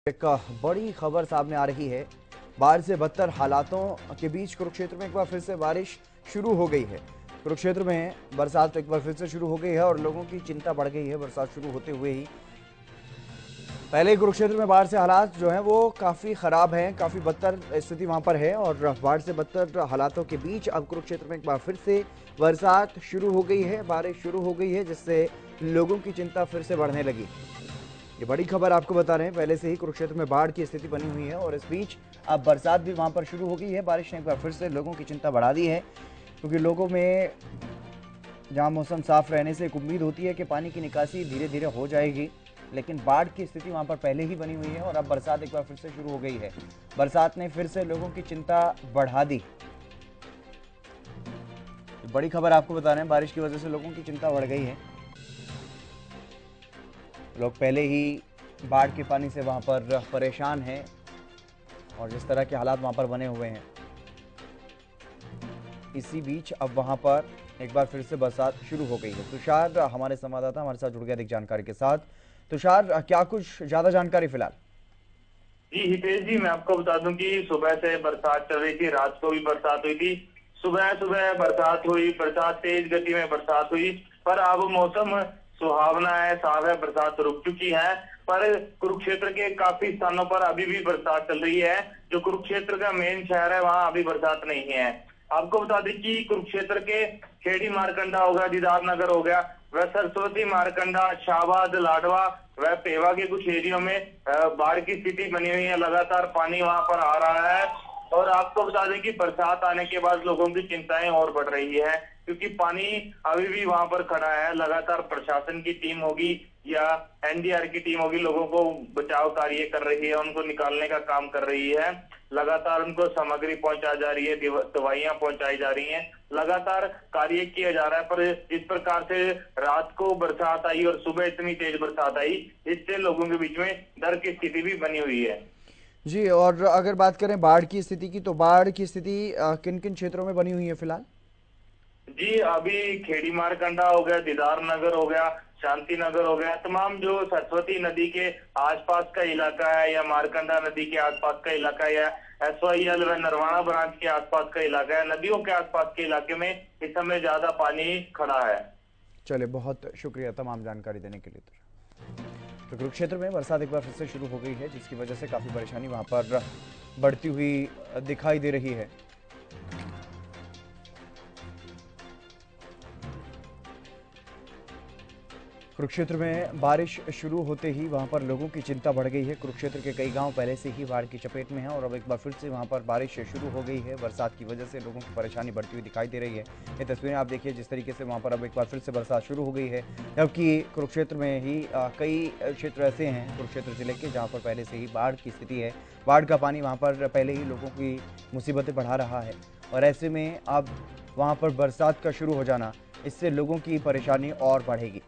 एक बड़ी खबर सामने आ रही है। बाढ़ से बदतर हालातों के बीच कुरुक्षेत्र में एक बार फिर से बारिश शुरू हो गई है। कुरुक्षेत्र में बरसात एक बार फिर से शुरू हो गई है और लोगों की चिंता बढ़ गई है बरसात शुरू होते हुए ही। पहले ही कुरुक्षेत्र में बाढ़ से हालात जो हैं वो काफ़ी ख़राब हैं, काफ़ी बदतर स्थिति वहाँ पर है और बाढ़ से बदतर हालातों के बीच अब कुरुक्षेत्र में एक बार फिर से बरसात शुरू हो गई है, बारिश शुरू हो गई है, जिससे लोगों की चिंता फिर से बढ़ने लगी। ये बड़ी खबर आपको बता रहे हैं। पहले से ही कुरुक्षेत्र में बाढ़ की स्थिति बनी हुई है और इस बीच अब बरसात भी वहां पर शुरू हो गई है। बारिश ने एक बार फिर से लोगों की चिंता बढ़ा दी है, क्योंकि लोगों में जहां मौसम साफ रहने से एक उम्मीद होती है कि पानी की निकासी धीरे धीरे हो जाएगी, लेकिन बाढ़ की स्थिति वहां पर पहले ही बनी हुई है और अब बरसात एक बार फिर से शुरू हो गई है। बरसात ने फिर से लोगों की चिंता बढ़ा दी। बड़ी खबर आपको बता रहे हैं, बारिश की वजह से लोगों की चिंता बढ़ गई है। लोग पहले ही बाढ़ के पानी से वहां पर परेशान हैं और जिस तरह के हालात वहां पर बने हुए हैं, इसी बीच अब वहां पर एक बार फिर से बरसात शुरू हो गई है। तुषार हमारे संवाददाता हमारे साथ जुड़ गया अधिक जानकारी के साथ। तुषार, क्या कुछ ज्यादा जानकारी फिलहाल? जी हितेश जी, मैं आपको बता दूं कि सुबह से बरसात चल रही थी, रात को भी बरसात हुई थी। सुबह सुबह बरसात हुई, बरसात तेज गति में बरसात हुई, पर अब मौसम सुहावना है, साफ है, बरसात रुक चुकी है। पर कुरुक्षेत्र के काफी स्थानों पर अभी भी बरसात चल रही है। जो कुरुक्षेत्र का मेन शहर है, वहां अभी बरसात नहीं है। आपको बता दें कि कुरुक्षेत्र के खेड़ी मारकंडा हो गया, दीदार नगर हो गया, वह सरस्वती मारकंडा, शाहबाद, लाडवा, वह पेवा के कुछ एरियो में बाढ़ की स्थिति बनी हुई है। लगातार पानी वहां पर आ रहा है और आपको बता दें कि बरसात आने के बाद लोगों की चिंताएं और बढ़ रही है, क्योंकि पानी अभी भी वहां पर खड़ा है। लगातार प्रशासन की टीम होगी या एनडीआर की टीम होगी, लोगों को बचाव कार्य कर रही है, उनको निकालने का काम कर रही है। लगातार उनको सामग्री पहुंचाई जा रही है, दवाइयां पहुंचाई जा रही हैं, लगातार कार्य किया जा रहा है। पर इस प्रकार से रात को बरसात आई और सुबह इतनी तेज बरसात आई, इससे लोगों के बीच में डर की स्थिति भी बनी हुई है। जी, और अगर बात करें बाढ़ की स्थिति की, तो बाढ़ की स्थिति किन किन क्षेत्रों में बनी हुई है फिलहाल? जी, अभी खेड़ी मारकंडा हो गया, दीदार नगर हो गया, शांति नगर हो गया, तमाम जो सरस्वती नदी के आसपास का इलाका है या मारकंडा नदी के आसपास का इलाका है या SYL व नरवाना ब्रांच के आसपास का इलाका है, नदियों के आसपास के इलाके में इस समय ज्यादा पानी खड़ा है। चले, बहुत शुक्रिया तमाम जानकारी देने के लिए। तो कुरुक्षेत्र में बरसात एक बार फिर से शुरू हो गई है, जिसकी वजह से काफ़ी परेशानी वहां पर बढ़ती हुई दिखाई दे रही है। कुरुक्षेत्र में बारिश शुरू होते ही वहां पर लोगों की चिंता बढ़ गई है। कुरुक्षेत्र के कई गांव पहले से ही बाढ़ की चपेट में हैं और अब एक बार फिर से वहां पर बारिश शुरू हो गई है। बरसात की वजह से लोगों की परेशानी बढ़ती हुई दिखाई दे रही है। ये तस्वीरें आप देखिए, जिस तरीके से वहां पर अब एक बार फिर से बरसात शुरू हो गई है, जबकि कुरुक्षेत्र में ही कई क्षेत्र ऐसे हैं कुरुक्षेत्र जिले के जहाँ पर पहले से ही बाढ़ की स्थिति है। बाढ़ का पानी वहाँ पर पहले ही लोगों की मुसीबतें बढ़ा रहा है और ऐसे में अब वहाँ पर बरसात का शुरू हो जाना, इससे लोगों की परेशानी और बढ़ेगी।